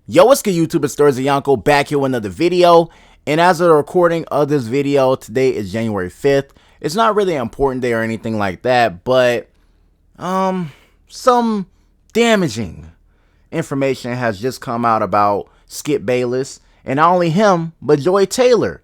Yo, what's good, YouTube? It's Thursday Yanko back here with another video. And as of the recording of this video, today is January 5th. It's not really an important day or anything like that, but some damaging information has just come out about Skip Bayless, and not only him, but Joy Taylor.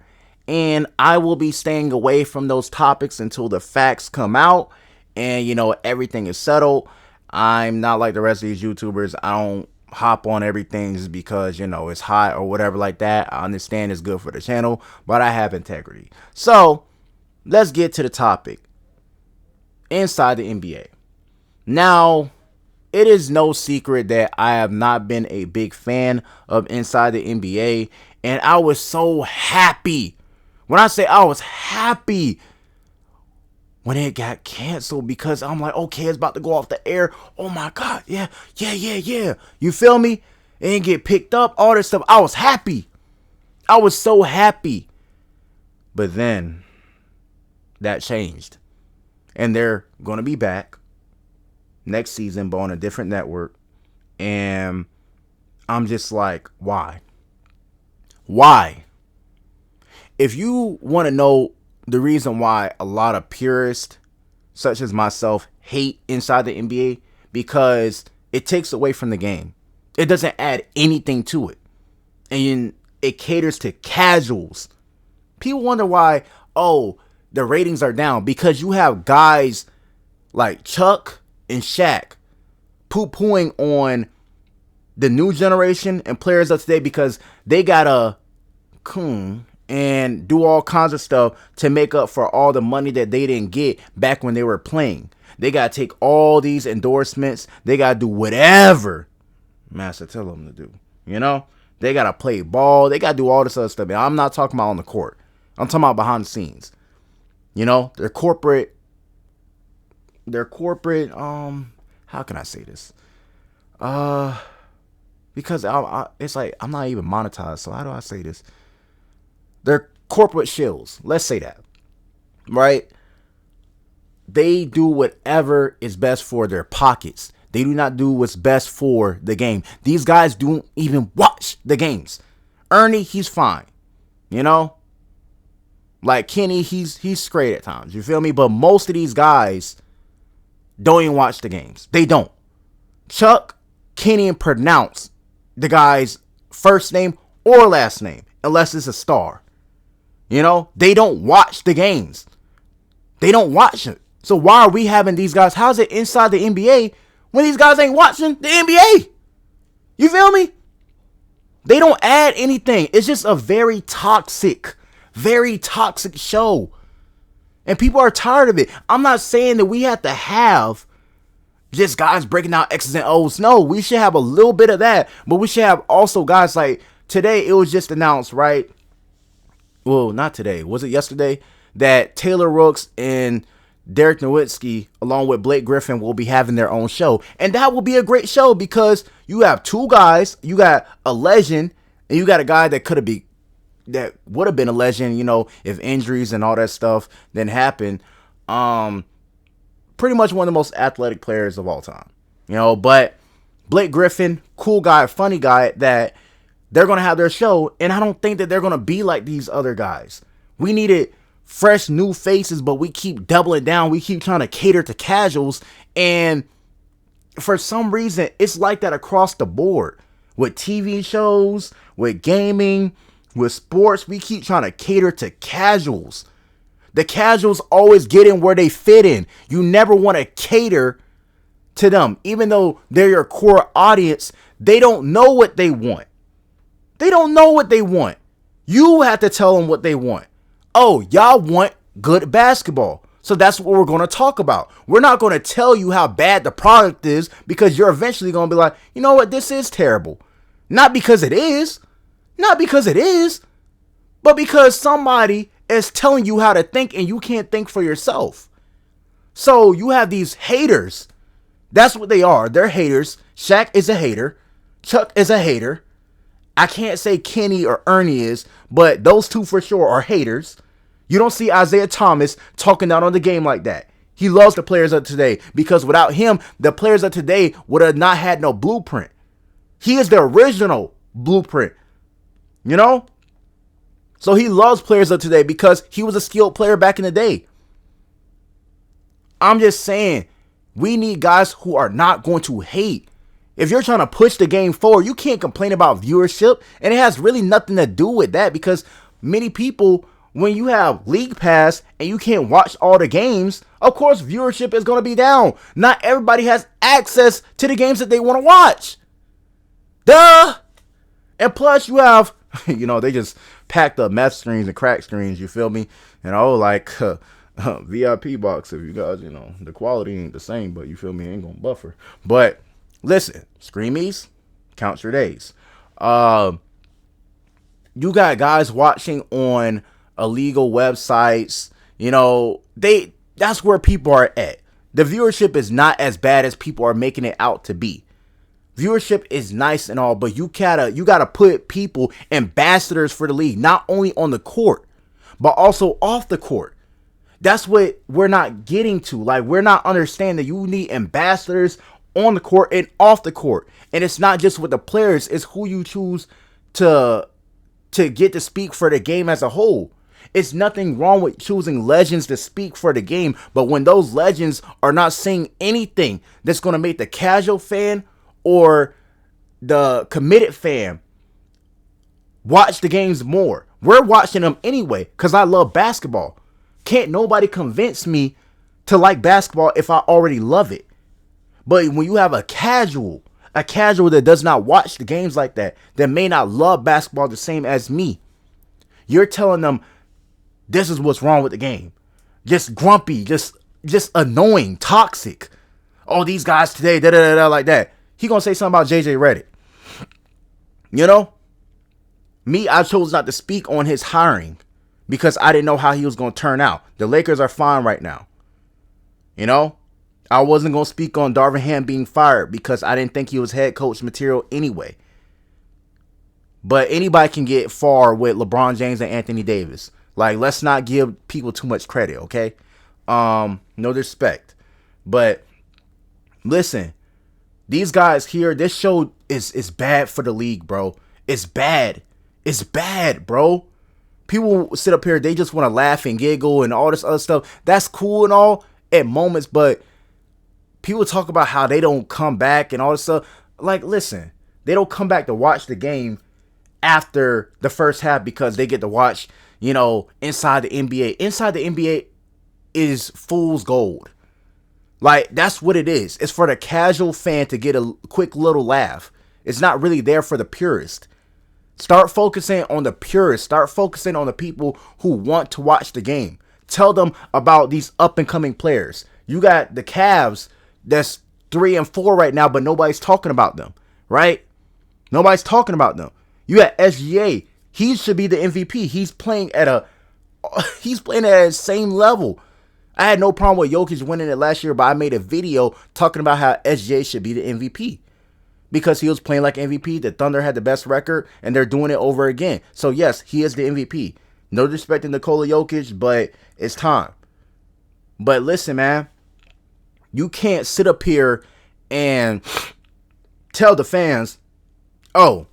And I will be staying away from those topics until the facts come out and everything is settled. I'm not like the rest of these YouTubers. I don't hop on everything just because it's hot or whatever like that. I understand it's good for the channel, but I have integrity. So let's get to the topic. Inside the NBA. Now, it is no secret that I have not been a big fan of Inside the NBA, and I was so happy. When I say I was happy when it got canceled, because I'm like, okay, it's about to go off the air. Oh my God, yeah. You feel me? It didn't get picked up, all this stuff. I was happy. I was so happy. But then that changed. And they're going to be back next season, but on a different network. And I'm just like, why? Why? If you want to know the reason why a lot of purists, such as myself, hate Inside the NBA, because it takes away from the game. It doesn't add anything to it. And it caters to casuals. People wonder why, the ratings are down. Because you have guys like Chuck and Shaq poo-pooing on the new generation and players of today because they got a coon and do all kinds of stuff to make up for all the money that they didn't get back when they were playing. They got to take all these endorsements. They got to do whatever Master tell them to do. They got to play ball. They got to do all this other stuff. And I'm not talking about on the court. I'm talking about behind the scenes. Their corporate, how can I say this? Because it's like, I'm not even monetized. So how do I say this? They're corporate shills. Let's say that. Right? They do whatever is best for their pockets. They do not do what's best for the game. These guys don't even watch the games. Ernie, he's fine. Like Kenny, he's great at times. You feel me? But most of these guys don't even watch the games. They don't. Chuck, can't even pronounce the guy's first name or last name unless it's a star. They don't watch the games. They don't watch it. So why are we having these guys? How's it inside the NBA when these guys ain't watching the NBA? You feel me? They don't add anything. It's just a very toxic show. And people are tired of it. I'm not saying that we have to have just guys breaking out X's and O's. No, we should have a little bit of that. But we should have also guys like today. It was just announced, right? Well, not today. Was it yesterday? That Taylor Rooks and Derek Nowitzki, along with Blake Griffin, will be having their own show. And that will be a great show because you have two guys. You got a legend, and you got a guy that that would have been a legend, if injuries and all that stuff didn't happen. Pretty much one of the most athletic players of all time. But Blake Griffin, cool guy, funny guy, that they're going to have their show, and I don't think that they're going to be like these other guys. We needed fresh new faces, but we keep doubling down. We keep trying to cater to casuals, and for some reason, it's like that across the board. With TV shows, with gaming, with sports, we keep trying to cater to casuals. The casuals always get in where they fit in. You never want to cater to them. Even though they're your core audience, they don't know what they want. They don't know what they want. You have to tell them what they want. Oh, y'all want good basketball. So that's what we're going to talk about. We're not going to tell you how bad the product is because you're eventually going to be like, you know what, this is terrible. Not because it is. Not because it is. But because somebody is telling you how to think and you can't think for yourself. So you have these haters. That's what they are. They're haters. Shaq is a hater. Chuck is a hater. I can't say Kenny or Ernie is, but those two for sure are haters. You don't see Isaiah Thomas talking out on the game like that. He loves the players of today because without him, the players of today would have not had no blueprint. He is the original blueprint. You know? So he loves players of today because he was a skilled player back in the day. I'm just saying, we need guys who are not going to hate. If you're trying to push the game forward, you can't complain about viewership. And it has really nothing to do with that because many people, when you have League Pass and you can't watch all the games, of course viewership is going to be down. Not everybody has access to the games that they want to watch. Duh! And plus you have, they just packed up meth screens and crack screens, you feel me? Like VIP box if you guys, the quality ain't the same, but you feel me, ain't gonna buffer. But listen, Screamies, count your days. You got guys watching on illegal websites, that's where people are at. The viewership is not as bad as people are making it out to be. Viewership is nice and all, but you gotta put people, ambassadors for the league, not only on the court, but also off the court. That's what we're not getting to. Like, we're not understanding that you need ambassadors on the court and off the court. And it's not just with the players, it's who you choose to get to speak for the game as a whole. It's nothing wrong with choosing legends to speak for the game, but when those legends are not saying anything that's going to make the casual fan or the committed fan watch the games more. We're watching them anyway because I love basketball. Can't nobody convince me to like basketball if I already love it. But when you have a casual that does not watch the games like that may not love basketball the same as me, you're telling them this is what's wrong with the game. Just grumpy, just annoying, toxic. Oh, these guys today, like that. He gonna say something about JJ Redick. Me, I chose not to speak on his hiring because I didn't know how he was gonna turn out. The Lakers are fine right now. I wasn't gonna speak on Darvin Ham being fired because I didn't think he was head coach material anyway. But anybody can get far with LeBron James and Anthony Davis. Like, let's not give people too much credit, okay? No disrespect. But listen, these guys here, this show is bad for the league, bro. It's bad. It's bad, bro. People sit up here, they just want to laugh and giggle and all this other stuff. That's cool and all at moments, but people talk about how they don't come back and all this stuff. Like, listen, they don't come back to watch the game after the first half because they get to watch, inside the NBA. Inside the NBA is fool's gold. Like, that's what it is. It's for the casual fan to get a quick little laugh. It's not really there for the purist. Start focusing on the purists. Start focusing on the people who want to watch the game. Tell them about these up-and-coming players. You got the Cavs that's 3 and 4 right now, but nobody's talking about them, right? Nobody's talking about them. You got SGA. He should be the MVP. He's playing at a same level. I had no problem with Jokic winning it last year, but I made a video talking about how SGA should be the MVP because he was playing like MVP. The Thunder had the best record, and they're doing it over again. So, yes, he is the MVP. No disrespect to Nikola Jokic, but it's time. But listen, man, you can't sit up here and tell the fans, oh,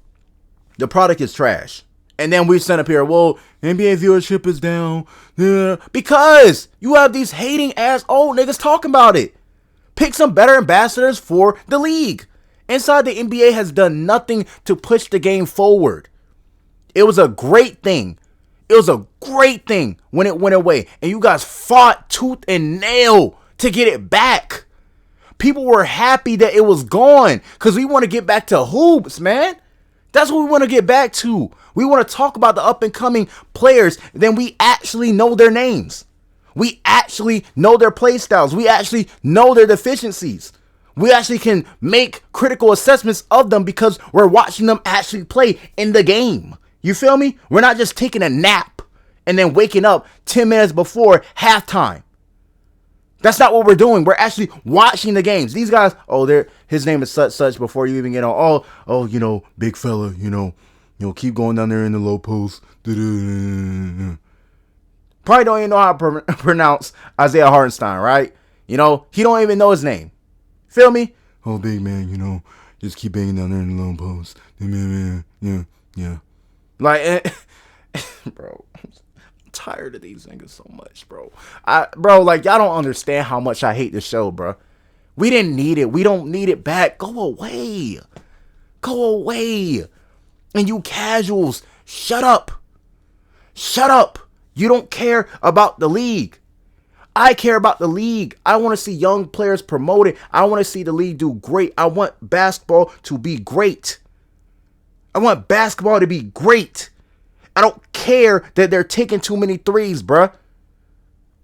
the product is trash. And then we send up here, well, NBA viewership is down. Yeah. Because you have these hating ass old niggas talking about it. Pick some better ambassadors for the league. Inside the NBA has done nothing to push the game forward. It was a great thing. It was a great thing when it went away. And you guys fought tooth and nail to get it back. People were happy that it was gone because we want to get back to hoops, man. That's what we want to get back to. We want to talk about the up-and-coming players. Then we actually know their names. We actually know their play styles. We actually know their deficiencies. We actually can make critical assessments of them because we're watching them actually play in the game. You feel me? We're not just taking a nap and then waking up 10 minutes before halftime. That's not what we're doing. We're actually watching the games. These guys, his name is such before you even get on. Big fella, keep going down there in the low post. Probably don't even know how to pronounce Isaiah Hartenstein, right? He don't even know his name. Feel me? Oh, big man, just keep banging down there in the low post. Yeah, yeah. Like, bro, I'm tired of these niggas so much, bro. Bro, like, y'all don't understand how much I hate this show, bro. We didn't need it. We don't need it back. Go away. Go away. And you casuals, shut up. Shut up. You don't care about the league. I care about the league. I want to see young players promoted. I want to see the league do great. I want basketball to be great. I want basketball to be great. I don't care that they're taking too many threes, bruh.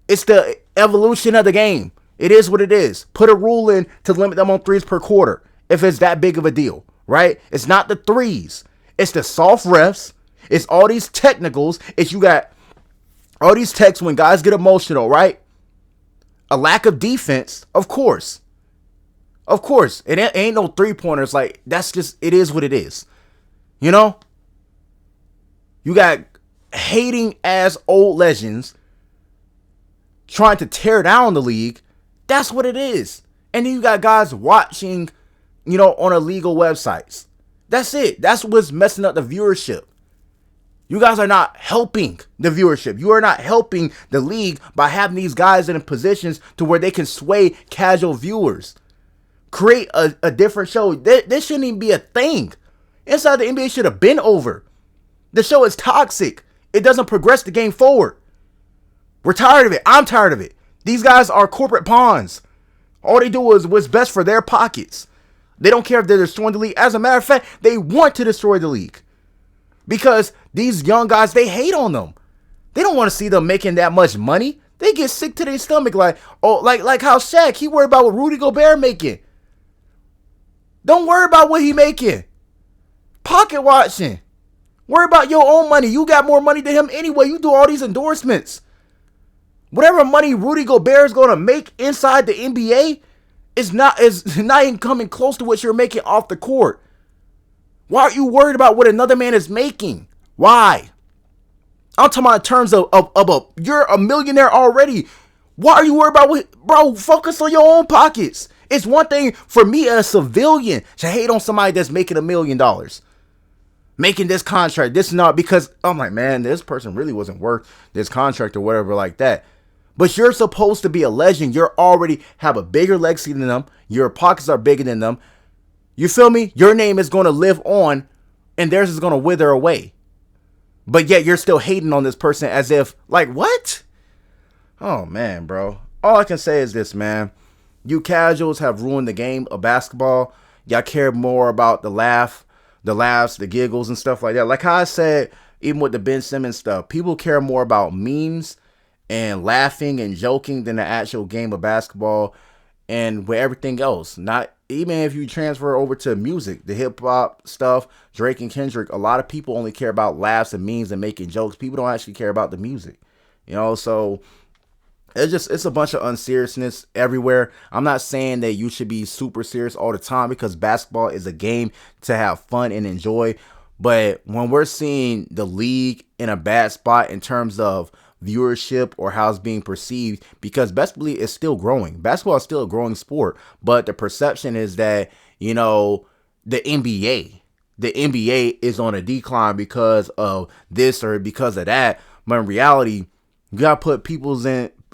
It's the evolution of the game. It is what it is. Put a rule in to limit them on threes per quarter if it's that big of a deal, right? It's not the threes. It's the soft refs. It's all these technicals. It's you got all these texts when guys get emotional, right? A lack of defense, of course. Of course. It ain't no three-pointers. Like, that's just, it is what it is. You know? You got hating ass old legends trying to tear down the league. That's what it is. And then you got guys watching, on illegal websites. That's it. That's what's messing up the viewership. You guys are not helping the viewership. You are not helping the league by having these guys in positions to where they can sway casual viewers. Create a different show. This shouldn't even be a thing. Inside the NBA should have been over. The show is toxic. It doesn't progress the game forward. We're tired of it. I'm tired of it. These guys are corporate pawns. All they do is what's best for their pockets. They don't care if they're destroying the league. As a matter of fact, they want to destroy the league. Because these young guys, they hate on them. They don't want to see them making that much money. They get sick to their stomach like how Shaq, he worried about what Rudy Gobert making. Don't worry about what he making. Pocket watching. Worry about your own money. You got more money than him anyway. You do all these endorsements. Whatever money Rudy Gobert is going to make inside the NBA is not even coming close to what you're making off the court. Why are you worried about what another man is making? Why? I'm talking about in terms of you're a millionaire already. Why are you worried about what? Bro, focus on your own pockets. It's one thing for me as a civilian to hate on somebody that's making $1 million. Making this contract. This not because I'm like, man, this person really wasn't worth this contract or whatever like that. But you're supposed to be a legend. You're already have a bigger legacy than them. Your pockets are bigger than them. You feel me? Your name is going to live on and theirs is going to wither away. But yet you're still hating on this person as if, like, what? Oh, man, bro. All I can say is this, man. You casuals have ruined the game of basketball. Y'all care more about the laughs, the giggles and stuff like that. Like how I said, even with the Ben Simmons stuff, people care more about memes and laughing and joking than the actual game of basketball and with everything else. Not even if you transfer over to music, the hip hop stuff, Drake and Kendrick, a lot of people only care about laughs and memes and making jokes. People don't actually care about the music, so it's a bunch of unseriousness everywhere. I'm not saying that you should be super serious all the time because basketball is a game to have fun and enjoy. But when we're seeing the league in a bad spot in terms of viewership or how it's being perceived, because basketball is still growing. Basketball is still a growing sport, but the perception is that, the NBA is on a decline because of this or because of that. But in reality, you gotta put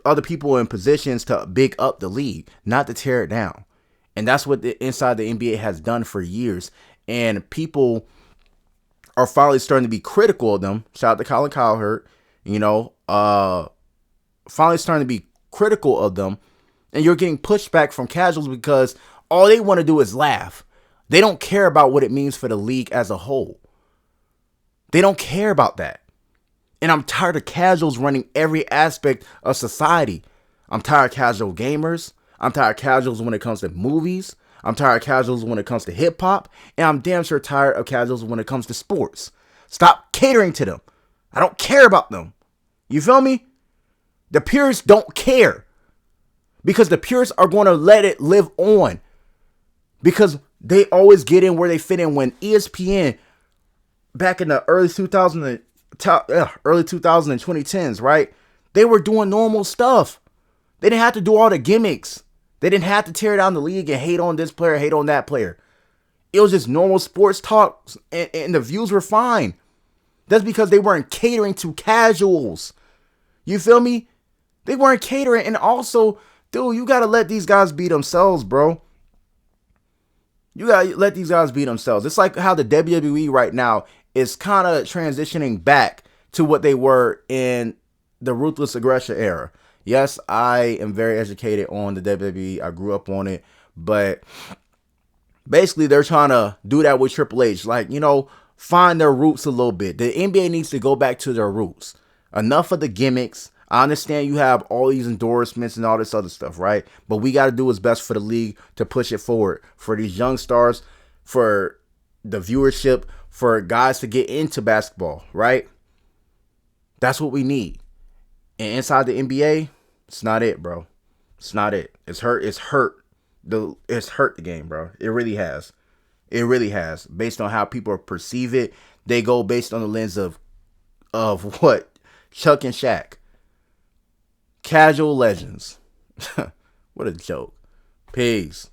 other people in positions to big up the league, not to tear it down. And that's what inside the NBA has done for years. And people are finally starting to be critical of them. Shout out to Colin Cowherd, finally starting to be critical of them. And you're getting pushback from casuals because all they want to do is laugh. They don't care about what it means for the league as a whole. They don't care about that. And I'm tired of casuals running every aspect of society. I'm tired of casual gamers. I'm tired of casuals when it comes to movies. I'm tired of casuals when it comes to hip hop. And I'm damn sure tired of casuals when it comes to sports. Stop catering to them. I don't care about them. You feel me? The purists don't care. Because the purists are going to let it live on. Because they always get in where they fit in. When ESPN, back in the early 2000s and 2010s, right? They were doing normal stuff. They didn't have to do all the gimmicks. They didn't have to tear down the league and hate on this player, hate on that player. It was just normal sports talk, and the views were fine. That's because they weren't catering to casuals. You feel me? They weren't catering. And also, dude, you got to let these guys be themselves, bro. You got to let these guys be themselves. It's like how the WWE right now is kind of transitioning back to what they were in the Ruthless Aggression era. Yes, I am very educated on the WWE. I grew up on it. But basically, they're trying to do that with Triple H. Like, find their roots a little bit. The NBA needs to go back to their roots. Enough of the gimmicks. I understand you have all these endorsements and all this other stuff, right? But we got to do what's best for the league to push it forward. For these young stars, for the viewership, for guys to get into basketball, right? That's what we need. And inside the NBA, it's not it, bro. It's not it. It's hurt. It's hurt. It's hurt the game, bro. It really has. It really has. Based on how people perceive it, they go based on the lens of what? Chuck and Shaq. Casual legends. What a joke. Peace.